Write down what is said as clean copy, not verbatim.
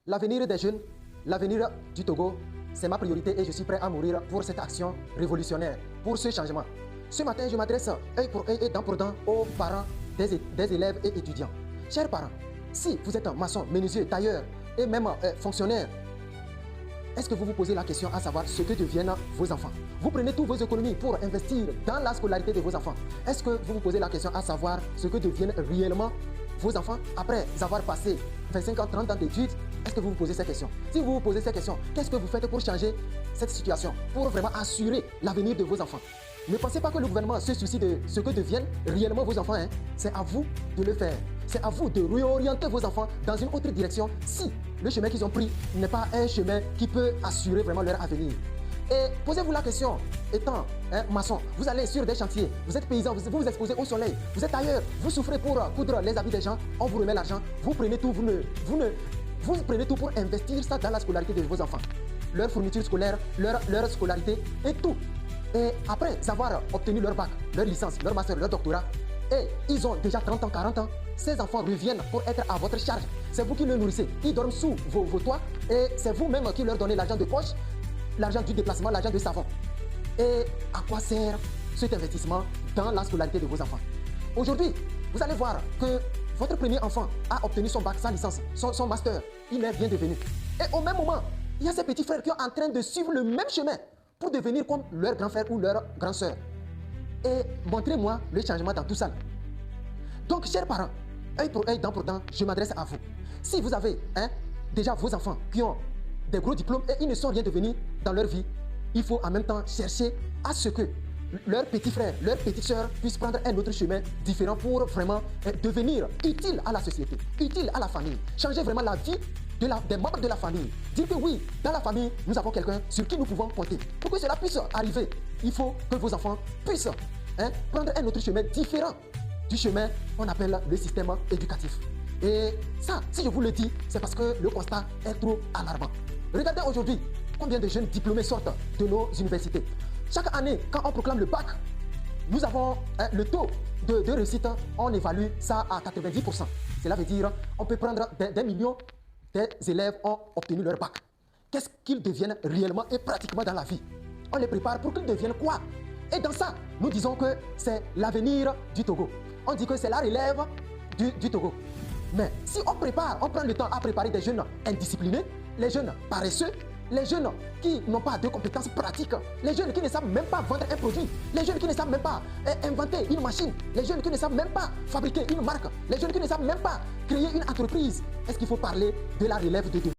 L'avenir des jeunes, l'avenir du Togo, c'est ma priorité et je suis prêt à mourir pour cette action révolutionnaire, pour ce changement. Ce matin, je m'adresse œil pour œil et dent pour dent aux parents des élèves et étudiants. Chers parents, si vous êtes un maçon, menuisier, tailleur et même fonctionnaire, est-ce que vous vous posez la question à savoir ce que deviennent vos enfants? Vous prenez toutes vos économies pour investir dans la scolarité de vos enfants. Est-ce que vous vous posez la question à savoir ce que deviennent réellement vos enfants après avoir passé 25 ans, 30 ans d'études? Est-ce que vous vous posez ces questions? Si vous vous posez ces questions, qu'est-ce que vous faites pour changer cette situation, pour vraiment assurer l'avenir de vos enfants? Ne pensez pas que le gouvernement se soucie de ce que deviennent réellement vos enfants. C'est à vous de le faire. C'est à vous de réorienter vos enfants dans une autre direction si le chemin qu'ils ont pris n'est pas un chemin qui peut assurer vraiment leur avenir. Et posez-vous la question, étant maçon, vous allez sur des chantiers, vous êtes paysan, vous vous exposez au soleil, vous êtes ailleurs, vous souffrez pour coudre les habits des gens, on vous remet l'argent, vous prenez tout, vous prenez tout pour investir ça dans la scolarité de vos enfants. Leur fourniture scolaire, leur scolarité et tout. Et après avoir obtenu leur bac, leur licence, leur master, leur doctorat, et ils ont déjà 30 ans, 40 ans, ces enfants reviennent pour être à votre charge. C'est vous qui les nourrissez. Ils dorment sous vos toits et c'est vous-même qui leur donnez l'argent de poche, l'argent du déplacement, l'argent de savon. Et à quoi sert cet investissement dans la scolarité de vos enfants? Aujourd'hui, vous allez voir que votre premier enfant a obtenu son bac, sa licence, son master. Il est bien devenu. Et au même moment, il y a ces petits frères qui sont en train de suivre le même chemin pour devenir comme leur grand frère ou leur grande sœur. Et montrez-moi le changement dans tout ça. Donc, chers parents, œil pour œil, dent pour dent, je m'adresse à vous. Si vous avez déjà vos enfants qui ont des gros diplômes et ils ne sont rien devenus dans leur vie, il faut en même temps chercher à ce que leurs petits frères, leurs petites sœurs puissent prendre un autre chemin différent pour vraiment devenir utile à la société, utile à la famille, changer vraiment la vie des membres de la famille. Dire que oui, dans la famille, nous avons quelqu'un sur qui nous pouvons compter. Pour que cela puisse arriver, il faut que vos enfants puissent prendre un autre chemin différent du chemin qu'on appelle le système éducatif. Et ça, si je vous le dis, c'est parce que le constat est trop alarmant. Regardez aujourd'hui combien de jeunes diplômés sortent de nos universités. Chaque année, quand on proclame le bac, nous avons le taux de réussite, on évalue ça à 90%. Cela veut dire on peut prendre des millions d'élèves ont obtenu leur bac. Qu'est-ce qu'ils deviennent réellement et pratiquement dans la vie? On les prépare pour qu'ils deviennent quoi? Et dans ça, nous disons que c'est l'avenir du Togo. On dit que c'est la relève du Togo. Mais si on prend le temps à préparer des jeunes indisciplinés, les jeunes paresseux, les jeunes qui n'ont pas de compétences pratiques, les jeunes qui ne savent même pas vendre un produit, les jeunes qui ne savent même pas inventer une machine, les jeunes qui ne savent même pas fabriquer une marque, les jeunes qui ne savent même pas créer une entreprise, est-ce qu'il faut parler de la relève de demain?